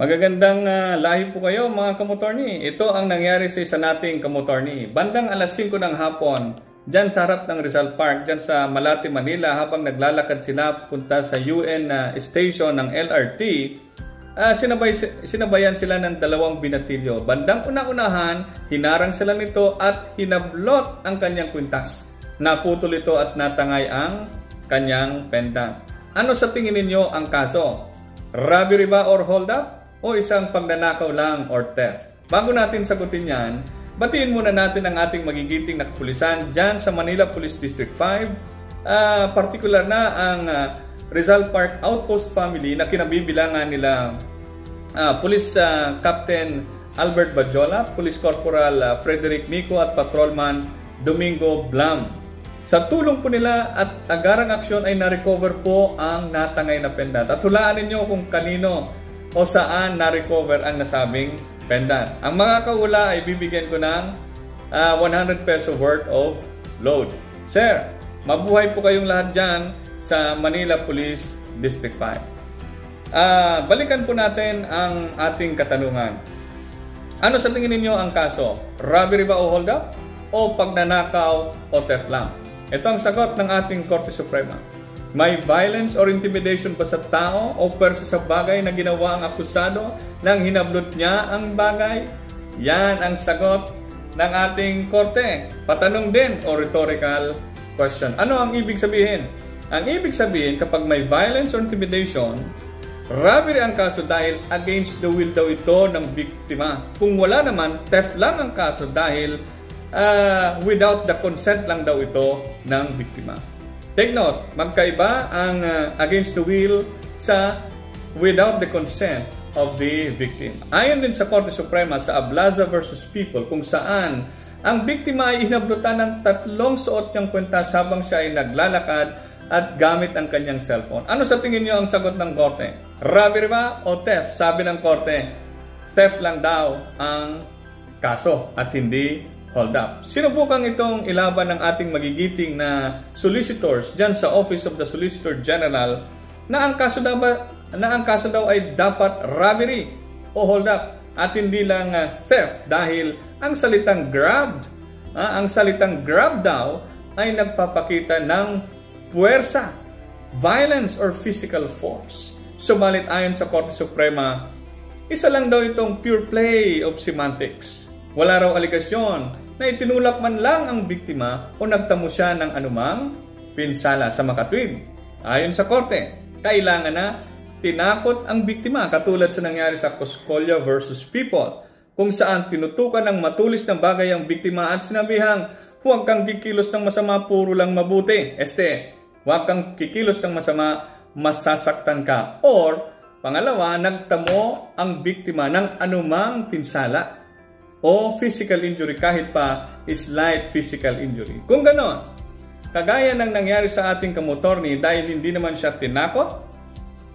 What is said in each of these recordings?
Magagandang lahi po kayo mga kamotorni. Ito ang nangyari sa isa nating kamotorni. Bandang alas 5 ng hapon, dyan sa harap ng Rizal Park, dyan sa Malate, Manila, habang naglalakad sila punta sa UN station ng LRT, sinabayan sila ng dalawang binatilyo. Bandang una-unahan, hinarang sila nito at hinablot ang kanyang kwintas. Naputol ito at natangay ang kanyang pendant. Ano sa tingin ninyo ang kaso? Robbery ba or hold up? O isang pagnanakaw lang or theft? Bago natin sagutin yan, batiin muna natin ang ating magigiting na kapulisan dyan sa Manila Police District 5. Particular na ang Rizal Park Outpost family na kinabibilangan nila Police Captain Albert Bajola, Police Corporal Frederick Mico at Patrolman Domingo Blam. Sa tulong po nila at agarang aksyon ay na-recover po ang natangay na pendant. At hulaan ninyo kung kanino o saan na-recover ang nasabing pendant. Ang mga kaula ay bibigyan ko ng 100 peso worth of load. Sir, mabuhay po kayong lahat dyan sa Manila Police District 5. Balikan po natin ang ating katanungan. Ano sa tingin ninyo ang kaso? Robbery ba o hold up? O pagnanakaw o theft lang? Ito ang sagot ng ating Korte Suprema. May violence or intimidation ba sa tao o persa sa bagay na ginawa ang akusado nang hinablot niya ang bagay? Yan ang sagot ng ating korte. Patanong din o rhetorical question. Ano ang ibig sabihin? Ang ibig sabihin, kapag may violence or intimidation, robbery ang kaso dahil against the will daw ito ng biktima. Kung wala naman, theft lang ang kaso dahil without the consent lang daw ito ng biktima. Take note, magkaiba ang against the will sa without the consent of the victim. Ayon din sa Korte Suprema sa Ablaza versus People kung saan ang biktima ay hinablutan ng 3 suot niyang kwintas habang siya ay naglalakad at gamit ang kanyang cellphone. Ano sa tingin niyo ang sagot ng korte? Robbery ba o theft? Sabi ng korte, theft lang daw ang kaso at hindi hold up. Sinubukan itong ilaban ng ating magigiting na solicitors dyan sa Office of the Solicitor General na ang kaso daw ay dapat robbery o hold up at hindi lang theft dahil ang salitang grabbed, daw ay nagpapakita ng puwersa, violence or physical force. Subalit ayon sa Korte Suprema, isa lang daw itong pure play of semantics. Wala raw aligasyon na itinulak man lang ang biktima o nagtamo siya ng anumang pinsala sa makatwid. Ayon sa korte, kailangan na tinakot ang biktima katulad sa nangyari sa Coscollo versus People kung saan tinutukan ng matulis na bagay ang biktima at sinabihang huwag kang kikilos ng masama, puro lang mabuti. Huwag kang kikilos ng masama, masasaktan ka. Or, pangalawa, nagtamo ang biktima ng anumang pinsala o physical injury kahit pa slight physical injury. Kung ganon, kagaya ng nangyari sa ating kamotorni dahil hindi naman siya tinakot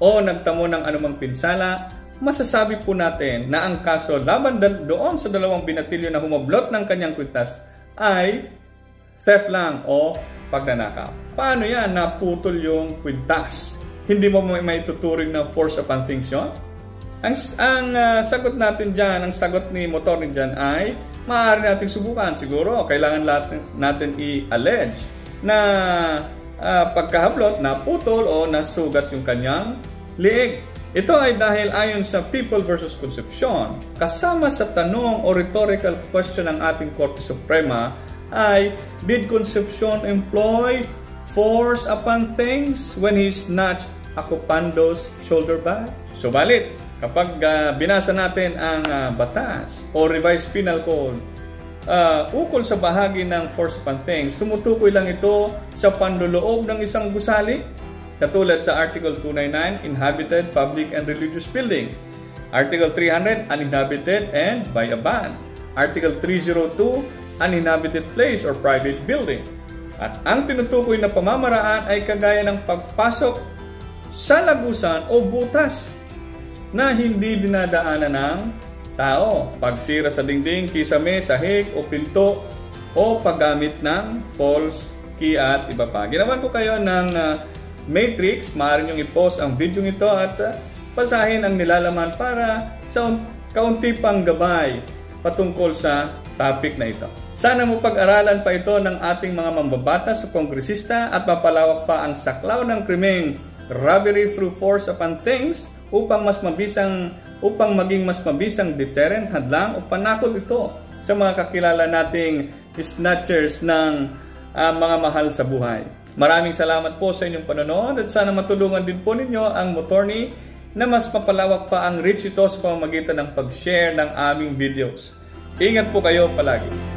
o nagtamo ng anumang pinsala, masasabi po natin na ang kaso laban doon sa dalawang binatilyo na humablot ng kanyang kwintas ay theft lang o pagnanakaw. Paano yan? Naputol yung kwintas. Hindi mo may tuturing na force upon things yun? Ang sagot natin dyan, ang sagot ni motorni dyan ay maaari nating subukan. Siguro, kailangan natin i-allege na pagkahablot, naputol o nasugat yung kanyang liig. Ito ay dahil ayon sa People versus Concepcion, kasama sa tanong o rhetorical question ng ating Korte Suprema ay, did Concepcion employ force upon things when he snatched Acopando's shoulder bag? Subalit, kapag binasa natin ang batas o revised penal code ukol sa bahagi ng force upon things, tumutukoy lang ito sa panloloob ng isang gusali katulad sa Article 299, Inhabited, Public and Religious Building. Article 300, Uninhabited and by a ban. Article 302, Uninhabited place or private building. At ang tinutukoy na pamamaraan ay kagaya ng pagpasok sa lagusan o butas na hindi dinadaanan ng tao, pagsira sa dingding, kisame, sahig o pinto o paggamit ng false key at iba pa. Ginawan ko kayo ng matrix, maaari nyo i-post ang video ito at basahin ang nilalaman para sa kaunti pang gabay patungkol sa topic na ito. Sana mo pag-aralan pa ito ng ating mga mambabatas o kongresista at mapalawak pa ang saklaw ng krimeng robbery through force upon things upang maging mas mabisang deterrent, hadlang o panakot ito sa mga kakilala nating snatchers ng mga mahal sa buhay. Maraming salamat po sa inyong panonood at sana matulungan din po ninyo ang Motorni na mas mapalawak pa ang reach ito sa pamamagitan ng pag-share ng aming videos. Ingat po kayo palagi.